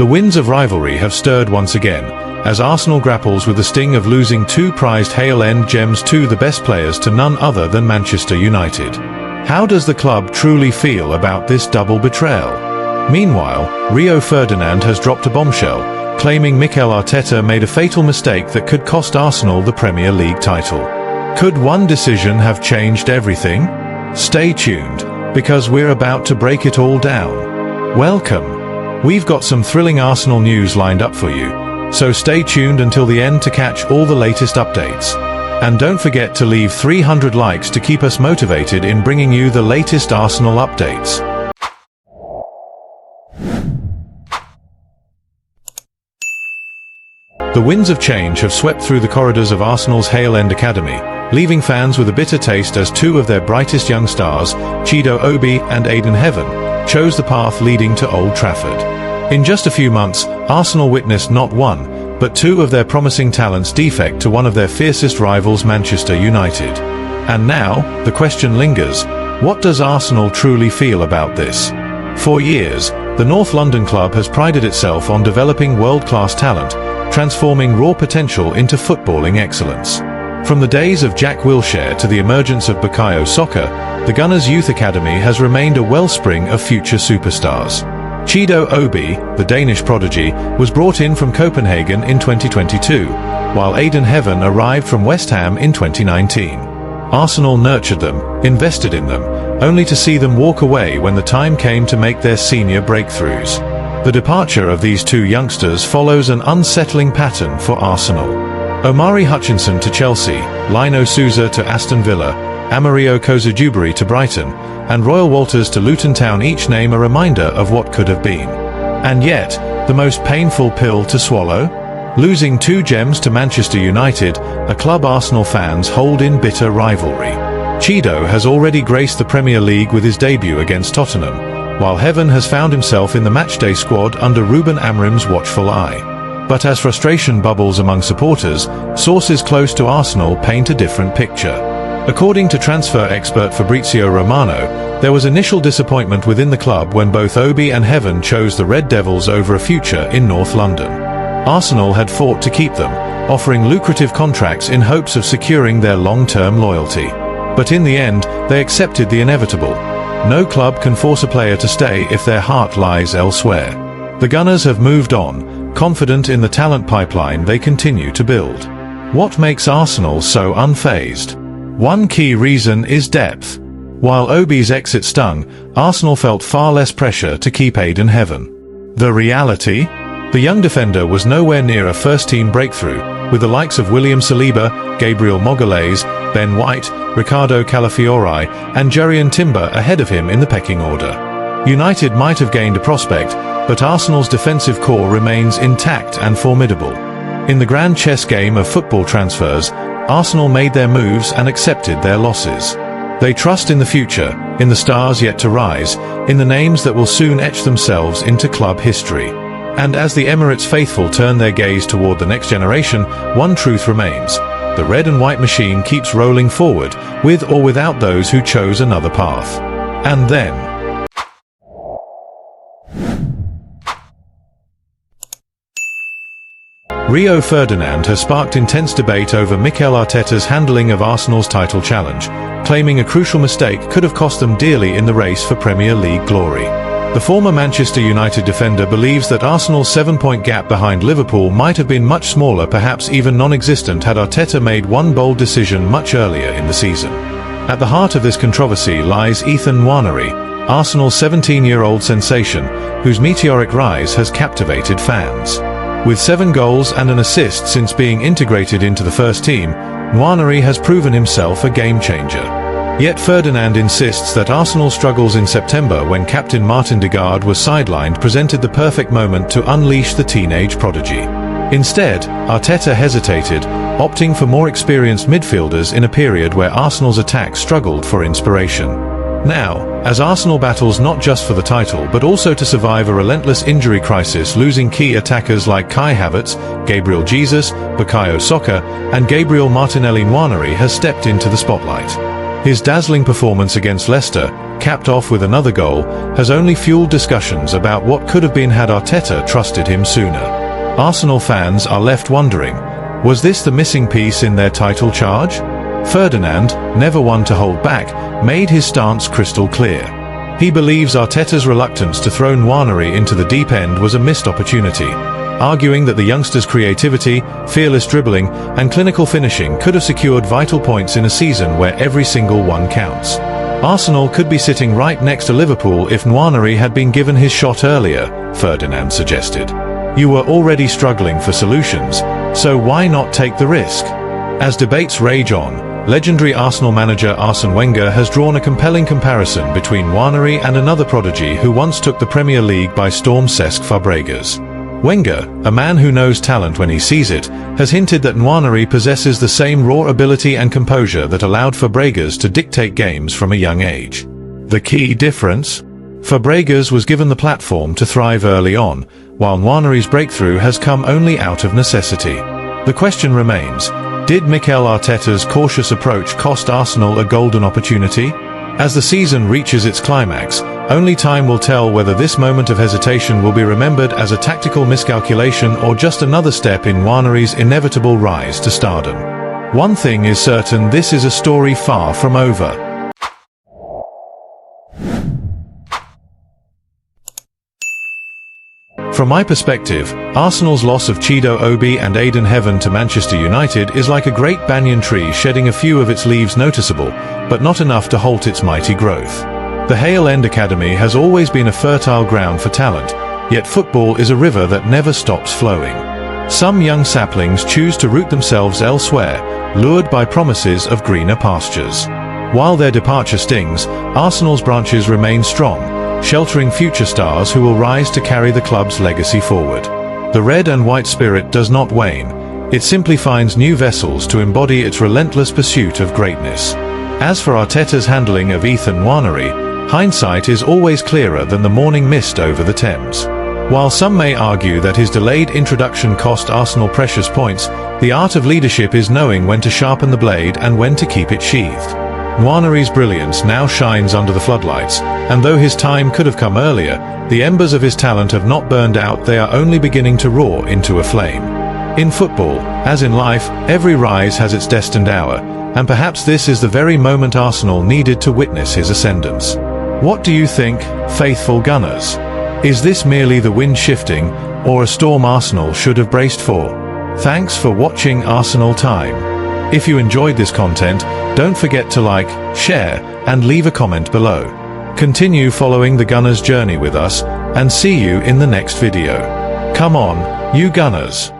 The winds of rivalry have stirred once again, as Arsenal grapples with the sting of losing two prized Hale end gems to the best players to none other than Manchester United. How does the club truly feel about this double betrayal? Meanwhile, Rio Ferdinand has dropped a bombshell, claiming Mikel Arteta made a fatal mistake that could cost Arsenal the Premier League title. Could one decision have changed everything? Stay tuned, because we're about to break it all down. Welcome! We've got some thrilling Arsenal news lined up for you, so stay tuned until the end to catch all the latest updates. And don't forget to leave 300 likes to keep us motivated in bringing you the latest Arsenal updates. The winds of change have swept through the corridors of Arsenal's Hale End Academy, leaving fans with a bitter taste as two of their brightest young stars, Chido and Ayden, chose the path leading to Old Trafford. In just a few months, Arsenal witnessed not one, but two of their promising talents defect to one of their fiercest rivals, Manchester United. And now, the question lingers, what does Arsenal truly feel about this? For years, the North London club has prided itself on developing world-class talent, transforming raw potential into footballing excellence. From the days of Jack Wilshere to the emergence of Bukayo Saka, the Gunners' Youth Academy has remained a wellspring of future superstars. Chido, the Danish prodigy, was brought in from Copenhagen in 2022, while Ayden arrived from West Ham in 2019. Arsenal nurtured them, invested in them, only to see them walk away when the time came to make their senior breakthroughs. The departure of these two youngsters follows an unsettling pattern for Arsenal. Omari Hutchinson to Chelsea, Lino Souza to Aston Villa, Amario Kozajubari to Brighton, and Royal Walters to Luton Town each name a reminder of what could have been. And yet, the most painful pill to swallow? Losing two gems to Manchester United, a club Arsenal fans hold in bitter rivalry. Chido has already graced the Premier League with his debut against Tottenham, while Heaven has found himself in the matchday squad under Ruben Amorim's watchful eye. But as frustration bubbles among supporters, sources close to Arsenal paint a different picture. According to transfer expert Fabrizio Romano, there was initial disappointment within the club when both Obi and Heaven chose the Red Devils over a future in North London. Arsenal had fought to keep them, offering lucrative contracts in hopes of securing their long-term loyalty. But in the end, they accepted the inevitable. No club can force a player to stay if their heart lies elsewhere. The Gunners have moved on, confident in the talent pipeline they continue to build. What makes Arsenal so unfazed? One key reason is depth. While Obi's exit stung, Arsenal felt far less pressure to keep Ayden. The reality? The young defender was nowhere near a first-team breakthrough, with the likes of William Saliba, Gabriel Magalhaes, Ben White, Ricardo Calafiori, and Jurrien Timber ahead of him in the pecking order. United might have gained a prospect, but Arsenal's defensive core remains intact and formidable. In the grand chess game of football transfers, Arsenal made their moves and accepted their losses. They trust in the future, in the stars yet to rise, in the names that will soon etch themselves into club history. And as the Emirates faithful turn their gaze toward the next generation, one truth remains. The red and white machine keeps rolling forward, with or without those who chose another path. And then, Rio Ferdinand has sparked intense debate over Mikel Arteta's handling of Arsenal's title challenge, claiming a crucial mistake could have cost them dearly in the race for Premier League glory. The former Manchester United defender believes that Arsenal's 7-point gap behind Liverpool might have been much smaller, perhaps even non-existent, had Arteta made one bold decision much earlier in the season. At the heart of this controversy lies Ethan Nwaneri, Arsenal's 17-year-old sensation, whose meteoric rise has captivated fans. With 7 goals and an assist since being integrated into the first team, Nwaneri has proven himself a game-changer. Yet Ferdinand insists that Arsenal's struggles in September when captain Martin Degaard was sidelined presented the perfect moment to unleash the teenage prodigy. Instead, Arteta hesitated, opting for more experienced midfielders in a period where Arsenal's attack struggled for inspiration. Now, as Arsenal battles not just for the title but also to survive a relentless injury crisis, losing key attackers like Kaihavertz, Gabriel Jesus, Bukayo Saka, and Gabriel Martinelli, Nwaneri has stepped into the spotlight. His dazzling performance against Leicester, capped off with another goal, has only fueled discussions about what could have been had Arteta trusted him sooner. Arsenal fans are left wondering, was this the missing piece in their title charge? Ferdinand, never one to hold back, made his stance crystal clear. He believes Arteta's reluctance to throw Nwaneri into the deep end was a missed opportunity, arguing that the youngster's creativity, fearless dribbling, and clinical finishing could have secured vital points in a season where every single one counts. Arsenal could be sitting right next to Liverpool if Nwaneri had been given his shot earlier, Ferdinand suggested. You were already struggling for solutions, so why not take the risk? As debates rage on, legendary Arsenal manager Arsene Wenger has drawn a compelling comparison between Nwaneri and another prodigy who once took the Premier League by storm, Cesc Fabregas. Wenger, a man who knows talent when he sees it, has hinted that Nwaneri possesses the same raw ability and composure that allowed Fabregas to dictate games from a young age. The key difference? Fabregas was given the platform to thrive early on, while Nwaneri's breakthrough has come only out of necessity. The question remains, did Mikel Arteta's cautious approach cost Arsenal a golden opportunity? As the season reaches its climax, only time will tell whether this moment of hesitation will be remembered as a tactical miscalculation or just another step in Nwaneri's inevitable rise to stardom. One thing is certain, this is a story far from over. From my perspective, Arsenal's loss of Chido, Obi and Ayden to Manchester United is like a great banyan tree shedding a few of its leaves noticeable, but not enough to halt its mighty growth. The Hale Academy has always been a fertile ground for talent, yet football is a river that never stops flowing. Some young saplings choose to root themselves elsewhere, lured by promises of greener pastures. While their departure stings, Arsenal's branches remain strong, sheltering future stars who will rise to carry the club's legacy forward. The red and white spirit does not wane, it simply finds new vessels to embody its relentless pursuit of greatness. As for Arteta's handling of Nwaneri, hindsight is always clearer than the morning mist over the Thames. While some may argue that his delayed introduction cost Arsenal precious points, the art of leadership is knowing when to sharpen the blade and when to keep it sheathed. Nwaneri's brilliance now shines under the floodlights, and though his time could have come earlier, the embers of his talent have not burned out, they are only beginning to roar into a flame. In football, as in life, every rise has its destined hour, and perhaps this is the very moment Arsenal needed to witness his ascendance. What do you think, faithful Gunners? Is this merely the wind shifting, or a storm Arsenal should have braced for? Thanks for watching Arsenal Time. If you enjoyed this content, don't forget to like, share, and leave a comment below. Continue following the Gunners' journey with us, and see you in the next video. Come on, you Gunners!